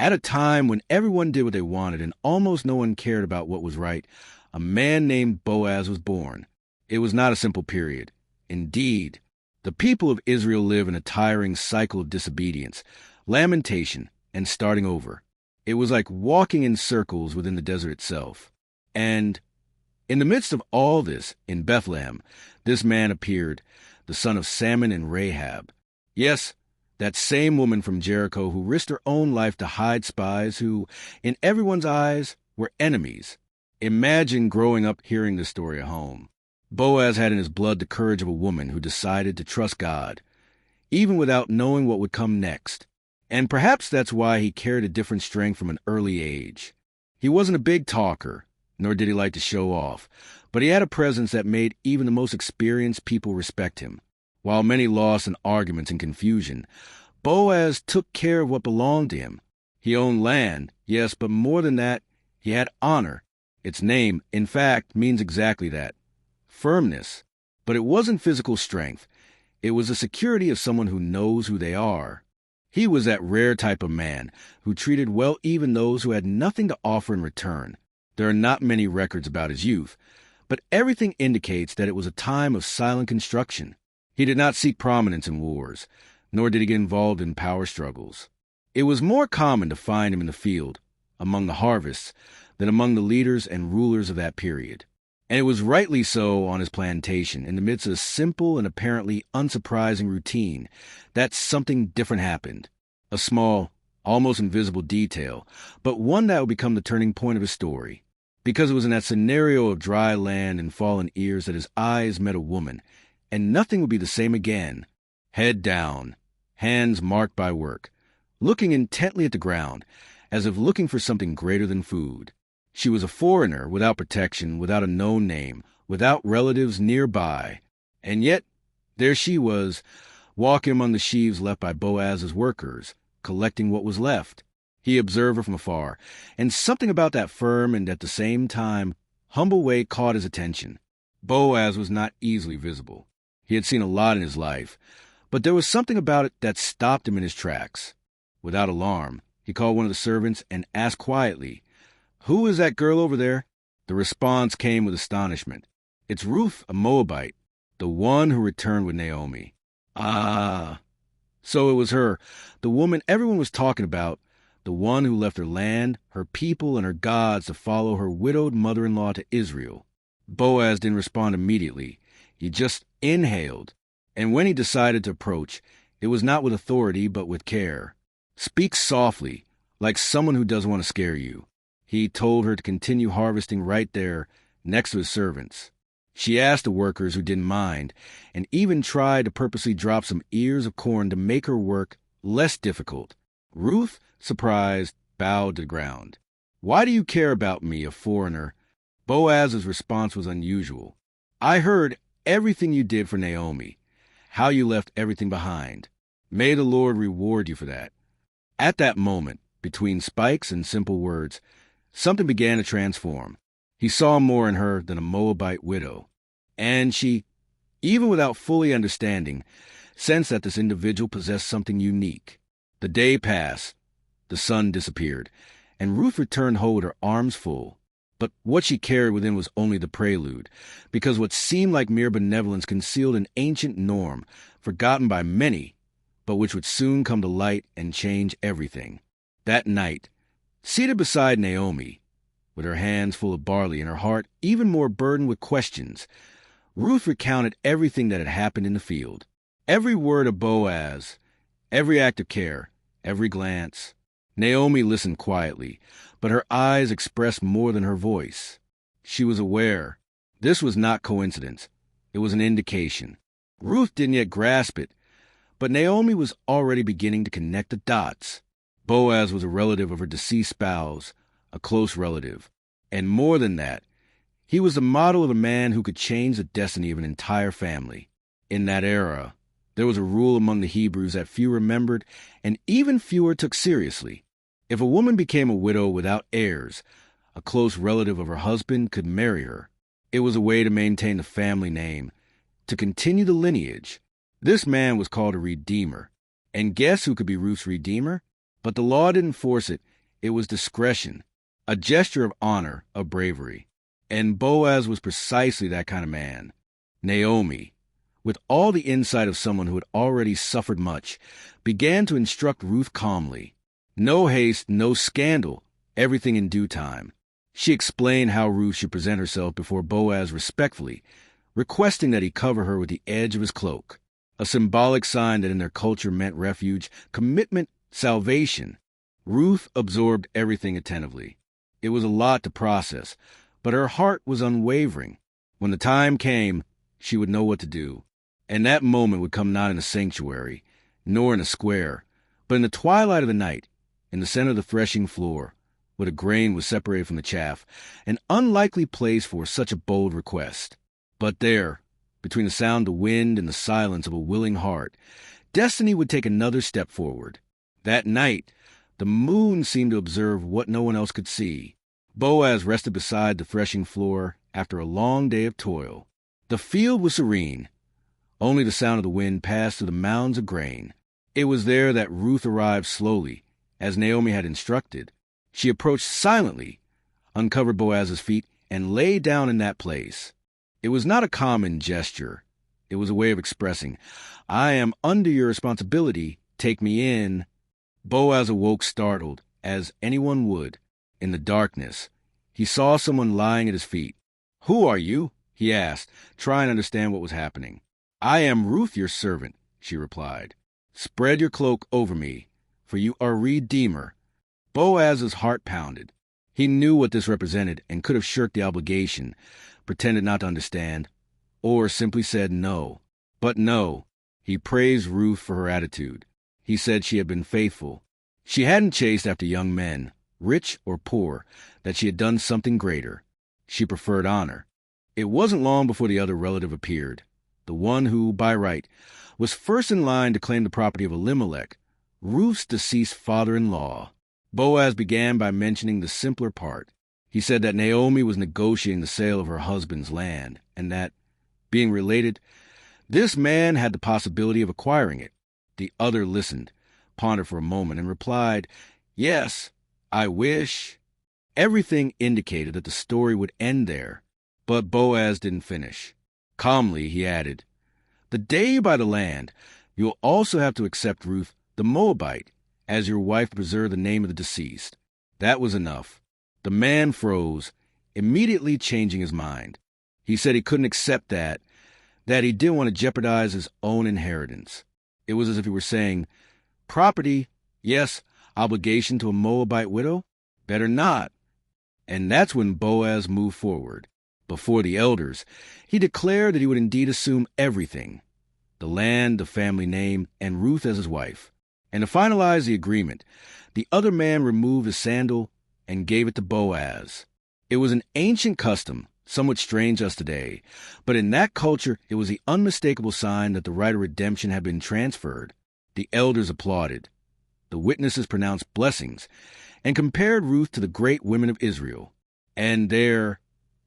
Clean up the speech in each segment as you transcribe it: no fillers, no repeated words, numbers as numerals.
At a time when everyone did what they wanted and almost no one cared about what was right, a man named Boaz was born. It was not a simple period. Indeed, the people of Israel live in a tiring cycle of disobedience, lamentation, and starting over. It was like walking in circles within the desert itself. And in the midst of all this, in Bethlehem, this man appeared, the son of Salmon and Rahab. Yes, that same woman from Jericho who risked her own life to hide spies who, in everyone's eyes, were enemies. Imagine growing up hearing this story at home. Boaz had in his blood the courage of a woman who decided to trust God, even without knowing what would come next. And perhaps that's why he carried a different strength from an early age. He wasn't a big talker, nor did he like to show off, but he had a presence that made even the most experienced people respect him. While many lost in arguments and confusion, Boaz took care of what belonged to him. He owned land, yes, but more than that, he had honor. Its name, in fact, means exactly that. Firmness. But it wasn't physical strength. It was the security of someone who knows who they are. He was that rare type of man who treated well even those who had nothing to offer in return. There are not many records about his youth, but everything indicates that it was a time of silent construction. He did not seek prominence in wars, nor did he get involved in power struggles. It was more common to find him in the field, among the harvests, than among the leaders and rulers of that period. And it was rightly so on his plantation, in the midst of a simple and apparently unsurprising routine, that something different happened. A small, almost invisible detail, but one that would become the turning point of his story. Because it was in that scenario of dry land and fallen ears that his eyes met a woman, and nothing would be the same again. Head down, hands marked by work, looking intently at the ground, as if looking for something greater than food. She was a foreigner, without protection, without a known name, without relatives nearby. And yet, there she was, walking among the sheaves left by Boaz's workers, collecting what was left. He observed her from afar, and something about that firm and at the same time humble way caught his attention. Boaz was not easily visible. He had seen a lot in his life, but there was something about it that stopped him in his tracks. Without alarm, he called one of the servants and asked quietly, "Who is that girl over there?" The response came with astonishment. "It's Ruth, a Moabite, the one who returned with Naomi." Ah, so it was her, the woman everyone was talking about, the one who left her land, her people, and her gods to follow her widowed mother-in-law to Israel. Boaz didn't respond immediately. He just inhaled, and when he decided to approach, it was not with authority but with care. "Speak softly, like someone who doesn't want to scare you." He told her to continue harvesting right there, next to his servants. She asked the workers who didn't mind, and even tried to purposely drop some ears of corn to make her work less difficult. Ruth, surprised, bowed to the ground. "Why do you care about me, a foreigner?" Boaz's response was unusual. "I heard everything you did for Naomi, how you left everything behind. May the Lord reward you for that." At that moment, between spikes and simple words, something began to transform. He saw more in her than a Moabite widow. And she, even without fully understanding, sensed that this individual possessed something unique. The day passed, the sun disappeared, and Ruth returned home with her arms full. But what she carried within was only the prelude, because what seemed like mere benevolence concealed an ancient norm, forgotten by many, but which would soon come to light and change everything. That night, seated beside Naomi, with her hands full of barley and her heart even more burdened with questions, Ruth recounted everything that had happened in the field. Every word of Boaz, every act of care, every glance. Naomi listened quietly, but her eyes expressed more than her voice. She was aware. This was not coincidence. It was an indication. Ruth didn't yet grasp it, but Naomi was already beginning to connect the dots. Boaz was a relative of her deceased spouse, a close relative. And more than that, he was the model of a man who could change the destiny of an entire family. In that era, there was a rule among the Hebrews that few remembered and even fewer took seriously. If a woman became a widow without heirs, a close relative of her husband could marry her. It was a way to maintain the family name, to continue the lineage. This man was called a redeemer. And guess who could be Ruth's redeemer? But the law didn't force it. It was discretion, a gesture of honor, of bravery. And Boaz was precisely that kind of man. Naomi, with all the insight of someone who had already suffered much, began to instruct Ruth calmly. No haste, no scandal, everything in due time. She explained how Ruth should present herself before Boaz respectfully, requesting that he cover her with the edge of his cloak, a symbolic sign that in their culture meant refuge, commitment, salvation. Ruth absorbed everything attentively. It was a lot to process, but her heart was unwavering. When the time came, she would know what to do. And that moment would come not in a sanctuary, nor in a square, but in the twilight of the night, in the center of the threshing floor, where the grain was separated from the chaff, an unlikely place for such a bold request. But there, between the sound of wind and the silence of a willing heart, destiny would take another step forward. That night, the moon seemed to observe what no one else could see. Boaz rested beside the threshing floor after a long day of toil. The field was serene. Only the sound of the wind passed through the mounds of grain. It was there that Ruth arrived slowly, as Naomi had instructed. She approached silently, uncovered Boaz's feet, and lay down in that place. It was not a common gesture. It was a way of expressing, "I am under your responsibility. Take me in." Boaz awoke startled, as anyone would. In the darkness, he saw someone lying at his feet. "Who are you?" he asked, trying to understand what was happening. "I am Ruth, your servant," she replied. "Spread your cloak over me, for you are a redeemer." Boaz's heart pounded. He knew what this represented and could have shirked the obligation, pretended not to understand, or simply said no. But no, he praised Ruth for her attitude. He said she had been faithful. She hadn't chased after young men, rich or poor, that she had done something greater. She preferred honor. It wasn't long before the other relative appeared, the one who, by right, was first in line to claim the property of Elimelech, Ruth's deceased father-in-law. Boaz began by mentioning the simpler part. He said that Naomi was negotiating the sale of her husband's land, and that, being related, this man had the possibility of acquiring it. The other listened, pondered for a moment, and replied, "Yes, I wish." Everything indicated that the story would end there, but Boaz didn't finish. Calmly, he added, "The day you buy the land, you'll also have to accept Ruth, the Moabite, as your wife to preserve the name of the deceased." That was enough. The man froze, immediately changing his mind. He said he couldn't accept that he didn't want to jeopardize his own inheritance. It was as if he were saying, "Property, yes, obligation to a Moabite widow? Better not." And that's when Boaz moved forward. Before the elders, he declared that he would indeed assume everything, the land, the family name, and Ruth as his wife. And to finalize the agreement, the other man removed his sandal and gave it to Boaz. It was an ancient custom, somewhat strange to us today, but in that culture it was the unmistakable sign that the right of redemption had been transferred. The elders applauded. The witnesses pronounced blessings and compared Ruth to the great women of Israel. And there,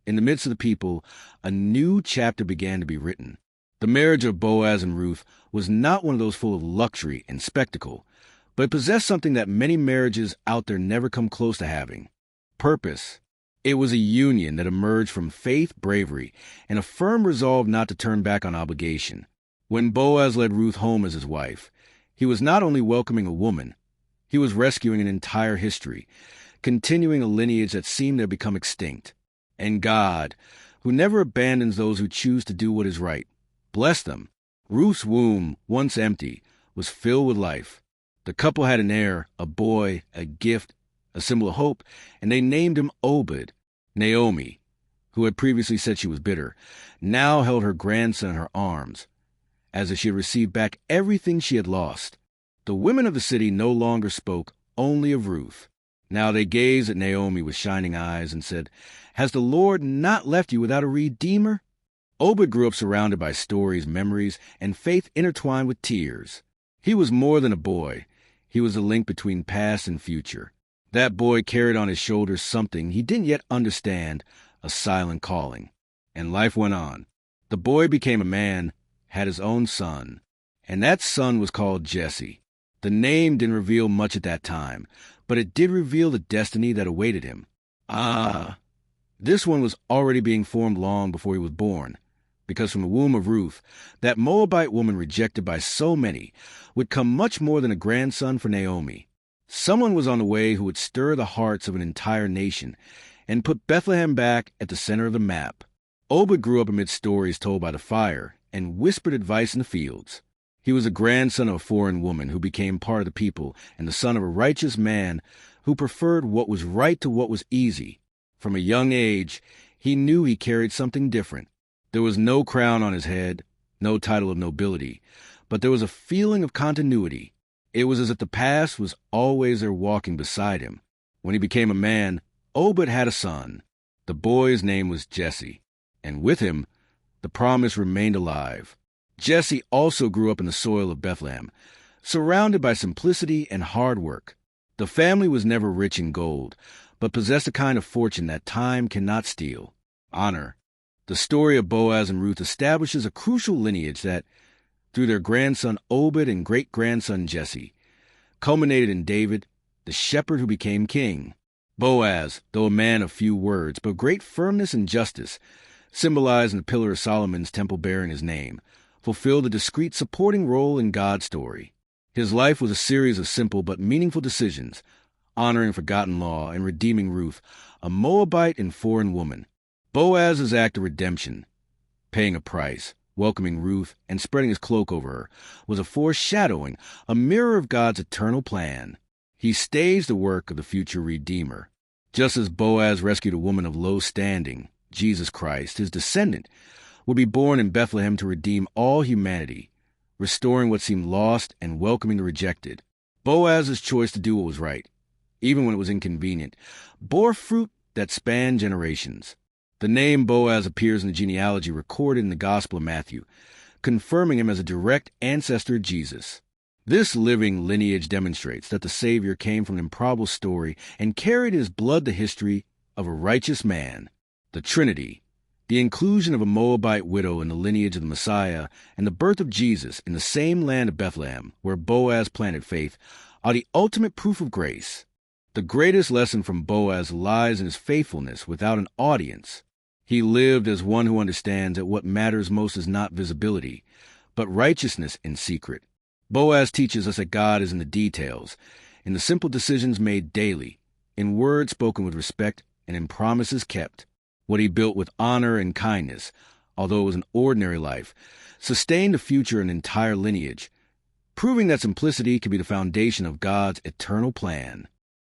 in the midst of the people, a new chapter began to be written. The marriage of Boaz and Ruth was not one of those full of luxury and spectacle, but it possessed something that many marriages out there never come close to having: purpose. It was a union that emerged from faith, bravery, and a firm resolve not to turn back on obligation. When Boaz led Ruth home as his wife, he was not only welcoming a woman, he was rescuing an entire history, continuing a lineage that seemed to have become extinct. And God, who never abandons those who choose to do what is right, blessed them. Ruth's womb, once empty, was filled with life. The couple had an heir, a boy, a gift, a symbol of hope, and they named him Obed. Naomi, who had previously said she was bitter, now held her grandson in her arms, as if she had received back everything she had lost. The women of the city no longer spoke only of Ruth. Now they gazed at Naomi with shining eyes and said, "Has the Lord not left you without a redeemer?" Obed grew up surrounded by stories, memories, and faith intertwined with tears. He was more than a boy. He was a link between past and future. That boy carried on his shoulders something he didn't yet understand, a silent calling. And life went on. The boy became a man, had his own son, and that son was called Jesse. The name didn't reveal much at that time, but it did reveal the destiny that awaited him. This one was already being formed long before he was born, because from the womb of Ruth, that Moabite woman rejected by so many, would come much more than a grandson for Naomi. Someone was on the way who would stir the hearts of an entire nation and put Bethlehem back at the center of the map. Obed grew up amid stories told by the fire and whispered advice in the fields. He was a grandson of a foreign woman who became part of the people and the son of a righteous man who preferred what was right to what was easy. From a young age, he knew he carried something different. There was no crown on his head, no title of nobility, but there was a feeling of continuity. It was as if the past was always there walking beside him. When he became a man, Obed had a son. The boy's name was Jesse, and with him, the promise remained alive. Jesse also grew up in the soil of Bethlehem, surrounded by simplicity and hard work. The family was never rich in gold, but possessed a kind of fortune that time cannot steal: honor. The story of Boaz and Ruth establishes a crucial lineage that, through their grandson Obed and great-grandson Jesse, culminated in David, the shepherd who became king. Boaz, though a man of few words, but great firmness and justice, symbolized in the pillar of Solomon's temple bearing his name, fulfilled a discreet supporting role in God's story. His life was a series of simple but meaningful decisions, honoring forgotten law and redeeming Ruth, a Moabite and foreign woman. Boaz's act of redemption, paying a price, welcoming Ruth, and spreading his cloak over her, was a foreshadowing, a mirror of God's eternal plan. He staged the work of the future Redeemer. Just as Boaz rescued a woman of low standing, Jesus Christ, his descendant, would be born in Bethlehem to redeem all humanity, restoring what seemed lost and welcoming the rejected. Boaz's choice to do what was right, even when it was inconvenient, bore fruit that spanned generations. The name Boaz appears in the genealogy recorded in the Gospel of Matthew, confirming him as a direct ancestor of Jesus. This living lineage demonstrates that the Savior came from an improbable story and carried in his blood the history of a righteous man. The Trinity, the inclusion of a Moabite widow in the lineage of the Messiah, and the birth of Jesus in the same land of Bethlehem, where Boaz planted faith, are the ultimate proof of grace. The greatest lesson from Boaz lies in his faithfulness without an audience. He lived as one who understands that what matters most is not visibility, but righteousness in secret. Boaz teaches us that God is in the details, in the simple decisions made daily, in words spoken with respect, and in promises kept. What he built with honor and kindness, although it was an ordinary life, sustained the future and entire lineage, proving that simplicity can be the foundation of God's eternal plan.